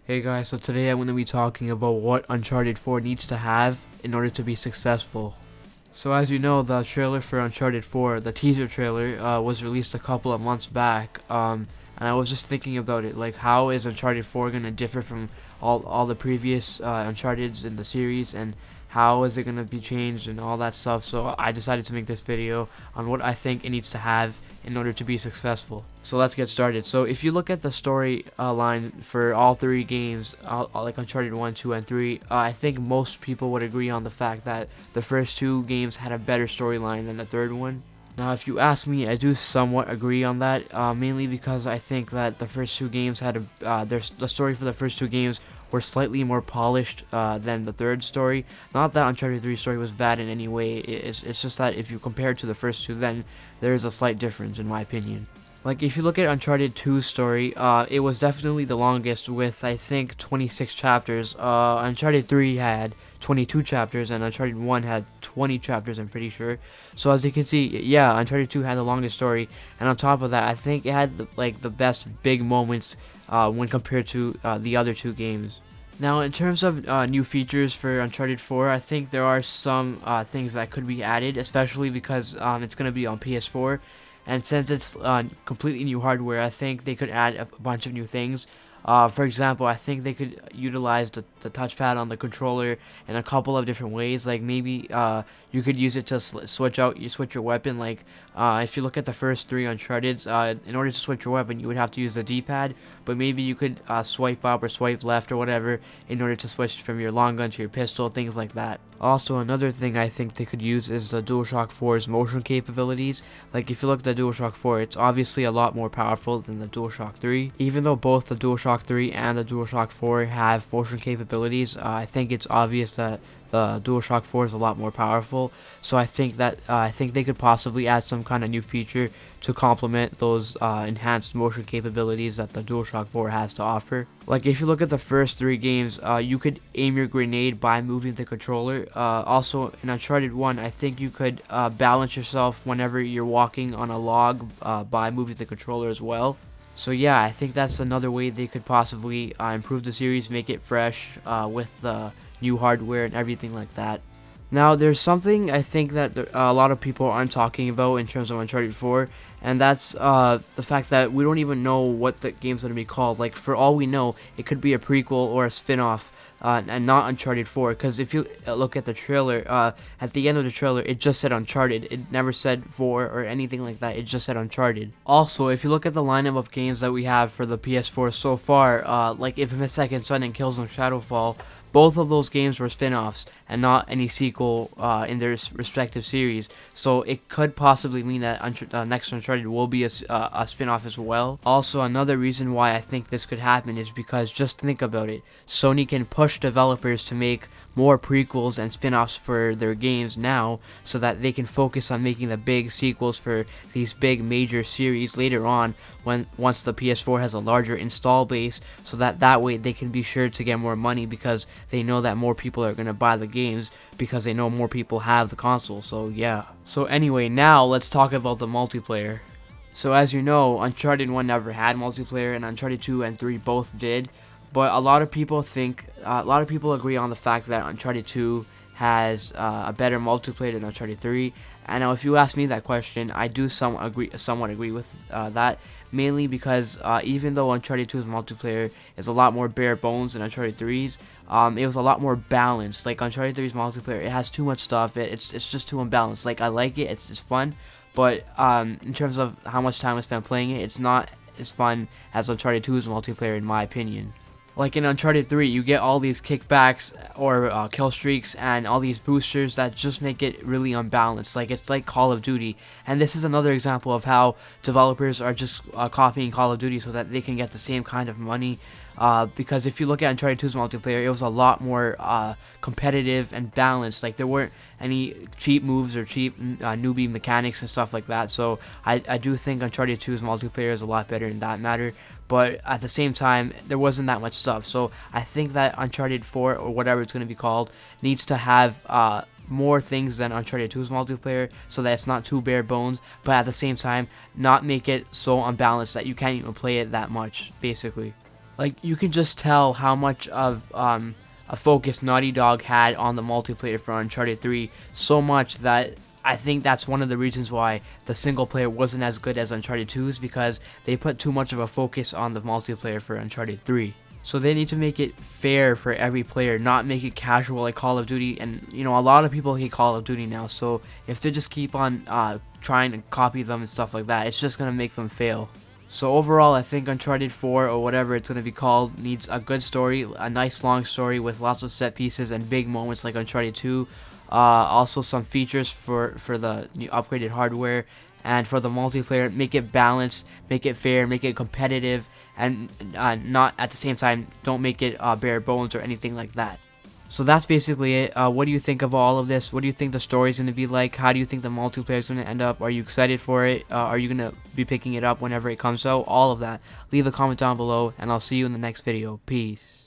Hey guys, so today I'm going to be talking about what Uncharted 4 needs to have in order to be successful. So as you know, the trailer for Uncharted 4, the teaser trailer, was released a couple of months back, and I was just thinking about it, like how is Uncharted 4 going to differ from all the previous Uncharted's in the series, and how is it going to be changed and all that stuff. So I decided to make this video on what I think it needs to have in order to be successful. So let's get started. So if you look at the story line for all three games, like Uncharted 1, 2, and 3, I think most people would agree on the fact that the first two games had a better storyline than the third one. Now, if you ask me, I do somewhat agree on that, mainly because I think that the first two games had the story for the first two games were slightly more polished than the third story. Not that Uncharted 3 story was bad in any way, it's just that if you compare it to the first two, then there is a slight difference in my opinion. Like, if you look at Uncharted 2's story, it was definitely the longest with, I think, 26 chapters. Uncharted 3 had 22 chapters, and Uncharted 1 had 20 chapters, I'm pretty sure. So as you can see, yeah, Uncharted 2 had the longest story, and on top of that, I think it had, the best big moments when compared to the other two games. Now, in terms of new features for Uncharted 4, I think there are some things that could be added, especially because it's going to be on PS4. And since it's completely new hardware, I think they could add a bunch of new things. For example, I think they could utilize the touchpad on the controller in a couple of different ways. Like maybe you could use it to switch your weapon. Like if you look at the first three Uncharted's, in order to switch your weapon, you would have to use the D-pad. But maybe you could swipe up or swipe left or whatever in order to switch from your long gun to your pistol, things like that. Also, another thing I think they could use is the DualShock 4's motion capabilities. Like if you look at the DualShock 4, it's obviously a lot more powerful than the DualShock 3. Even though both the DualShock 3 and the DualShock 4 have motion capabilities, I think it's obvious that the DualShock 4 is a lot more powerful. So I think they could possibly add some kind of new feature to complement those enhanced motion capabilities that the DualShock 4 has to offer. Like if you look at the first three games, you could aim your grenade by moving the controller. Also in Uncharted 1, I think you could balance yourself whenever you're walking on a log by moving the controller as well. So yeah, I think that's another way they could possibly improve the series, make it fresh with the new hardware and everything like that. Now, there's something I think that a lot of people aren't talking about in terms of Uncharted 4, and that's the fact that we don't even know what the game's going to be called. Like, for all we know, it could be a prequel or a spin-off, and not Uncharted 4, because if you look at the trailer, at the end of the trailer, it just said Uncharted. It never said 4 or anything like that. It just said Uncharted. Also, if you look at the lineup of games that we have for the PS4 so far, like Infamous Second Son and Killzone Shadowfall, both of those games were spin-offs and not any sequel in their respective series. So it could possibly mean that next Uncharted will be a spin-off as well. Also, another reason why I think this could happen is because, just think about it, Sony can push developers to make more prequels and spin-offs for their games now, so that they can focus on making the big sequels for these big major series later on, once the PS4 has a larger install base, so that way they can be sure to get more money, because they know that more people are going to buy the games because they know more people have the console. So yeah. So anyway, now let's talk about the multiplayer. So as you know, Uncharted 1 never had multiplayer, and Uncharted 2 and 3 both did. But a lot of people agree on the fact that Uncharted 2 has a better multiplayer than Uncharted 3. And now, if you ask me that question, I do somewhat agree with that. Mainly because even though Uncharted 2's multiplayer is a lot more bare bones than Uncharted 3's, it was a lot more balanced. Like Uncharted 3's multiplayer, it has too much stuff. It's just too unbalanced. Like, I like it, it's fun, but in terms of how much time I spent playing it, it's not as fun as Uncharted 2's multiplayer, in my opinion. Like in Uncharted 3, you get all these kickbacks or kill streaks and all these boosters that just make it really unbalanced. Like, it's like Call of Duty. And this is another example of how developers are just copying Call of Duty so that they can get the same kind of money. Because if you look at Uncharted 2's multiplayer, it was a lot more competitive and balanced. Like, there weren't any cheap moves or cheap newbie mechanics and stuff like that. So I do think Uncharted 2's multiplayer is a lot better in that matter. But at the same time, there wasn't that much stuff. So I think that Uncharted 4, or whatever it's going to be called, needs to have more things than Uncharted 2's multiplayer, so that it's not too bare bones, but at the same time, not make it so unbalanced that you can't even play it that much, basically. Like, you can just tell how much of a focus Naughty Dog had on the multiplayer for Uncharted 3, so much that I think that's one of the reasons why the single player wasn't as good as Uncharted 2's, because they put too much of a focus on the multiplayer for Uncharted 3. So they need to make it fair for every player, not make it casual like Call of Duty. And you know, a lot of people hate Call of Duty now, so if they just keep on trying to copy them and stuff like that, it's just gonna make them fail. So overall, I think Uncharted 4, or whatever it's going to be called, needs a good story, a nice long story with lots of set pieces and big moments like Uncharted 2. Also some features for the new upgraded hardware, and for the multiplayer, make it balanced, make it fair, make it competitive, and not at the same time, don't make it bare bones or anything like that. So that's basically it. What do you think of all of this? What do you think the story's going to be like? How do you think the multiplayer is going to end up? Are you excited for it? Are you going to be picking it up whenever it comes out? All of that. Leave a comment down below, and I'll see you in the next video. Peace.